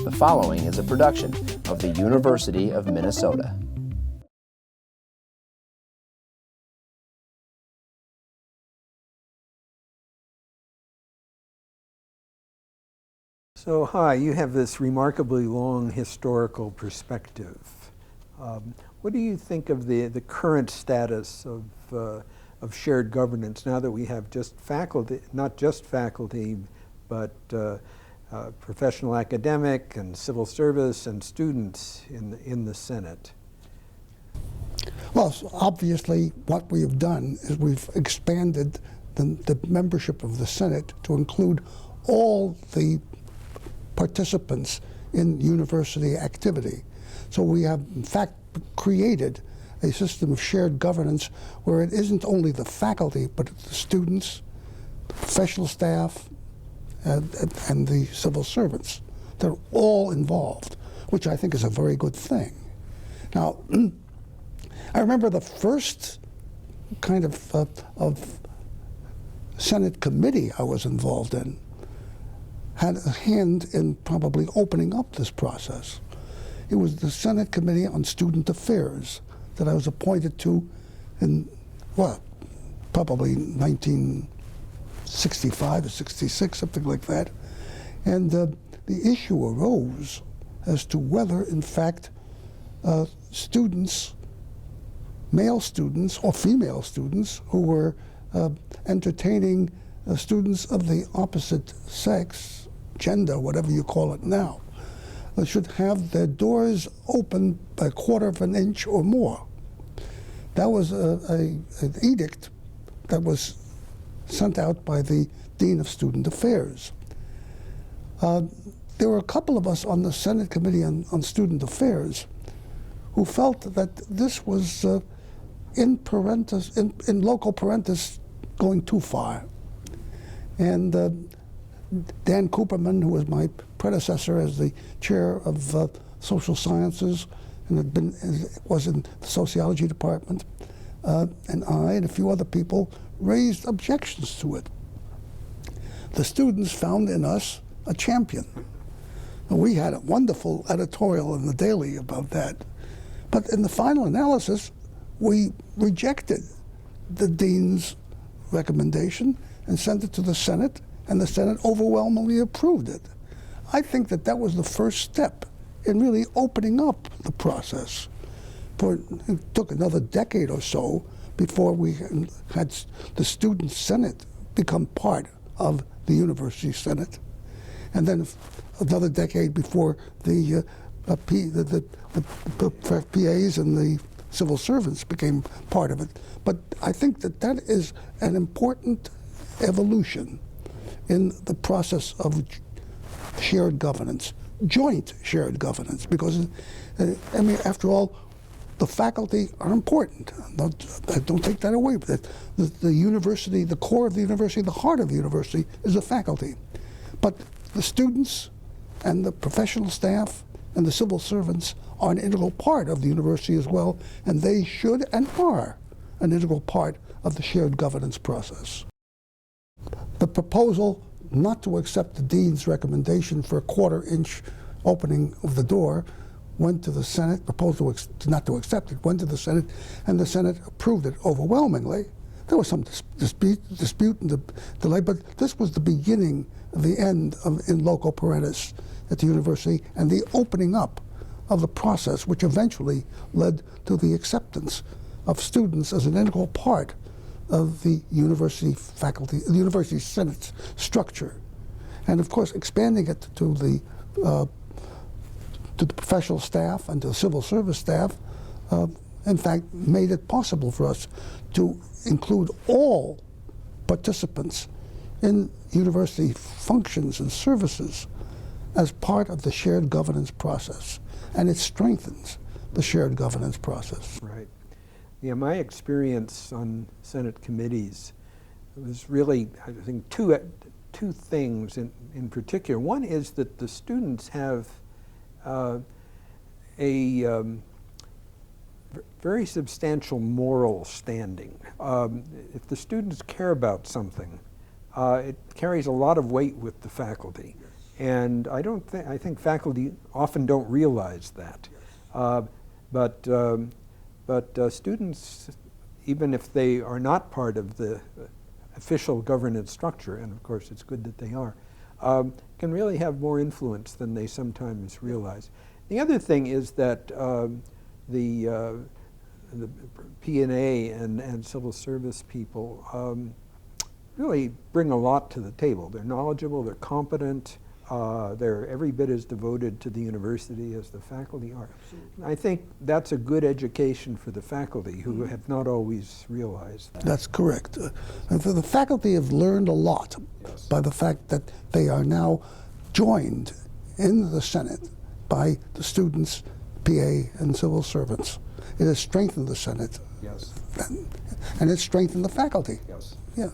The following is a production of the University of Minnesota. So, hi, you have this remarkably long historical perspective. What do you think of the current status of shared governance now that we have just faculty, not just faculty, but professional academic and civil service and students in the Senate? Well, obviously what we have done is we've expanded the membership of the Senate to include all the participants in university activity. So we have, in fact, created a system of shared governance where it isn't only the faculty, but the students, the professional staff, and the civil servants. They're all involved, which I think is a very good thing. Now, I remember the first kind of Senate committee I was involved in had a hand in probably opening up this process. It was the Senate Committee on Student Affairs that I was appointed to in, well, probably 1965 or 66, something like that. And the issue arose as to whether, in fact, students, male students or female students who were entertaining students of the opposite sex, gender, whatever you call it now, should have their doors open by a quarter of an inch or more. That was an edict that was sent out by the Dean of Student Affairs. There were a couple of us on the Senate Committee on Student Affairs who felt that this was in loco parentis going too far. And Dan Cooperman, who was my predecessor as the chair of social sciences and was in the sociology department, and I and a few other people raised objections to it. The students found in us a champion. And we had a wonderful editorial in the Daily about that. But in the final analysis, we rejected the dean's recommendation and sent it to the Senate, and the Senate overwhelmingly approved it. I think that that was the first step in really opening up the process. It took another decade or so before we had the Student Senate become part of the University Senate, and then another decade before the PAs and the civil servants became part of it. But I think that that is an important evolution in the process of shared governance, joint shared governance, because, I mean, after all, the faculty are important. Don't take that away. The university, the core of the university, the heart of the university is the faculty. But the students and the professional staff and the civil servants are an integral part of the university as well, and they should and are an integral part of the shared governance process. The proposal not to accept the dean's recommendation for a quarter-inch opening of the door went to the Senate. Proposal not to accept it went to the Senate, and the Senate approved it overwhelmingly. There was some dispute and delay, but this was the beginning of the end of in loco parentis at the university and the opening up of the process, which eventually led to the acceptance of students as an integral part of the university faculty, the university Senate structure, and of course expanding it to the professional staff and to the civil service staff. In fact, made it possible for us to include all participants in university functions and services as part of the shared governance process, and it strengthens the shared governance process. Right. Yeah, my experience on Senate committees was really, I think, two things in particular. One is that the students have a very substantial moral standing. If the students care about something, it carries a lot of weight with the faculty. And I think faculty often don't realize that. But students, even if they are not part of the official governance structure, and of course it's good that they are, can really have more influence than they sometimes realize. The other thing is that the P&A and civil service people really bring a lot to the table. They're knowledgeable, they're competent, they're every bit as devoted to the university as the faculty are. I think that's a good education for the faculty who have not always realized that. That's correct. And the faculty have learned a lot by the fact that they are now joined in the Senate by the students, PA, and civil servants. It has strengthened the Senate. Yes. And it's strengthened the faculty. Yes. Yeah.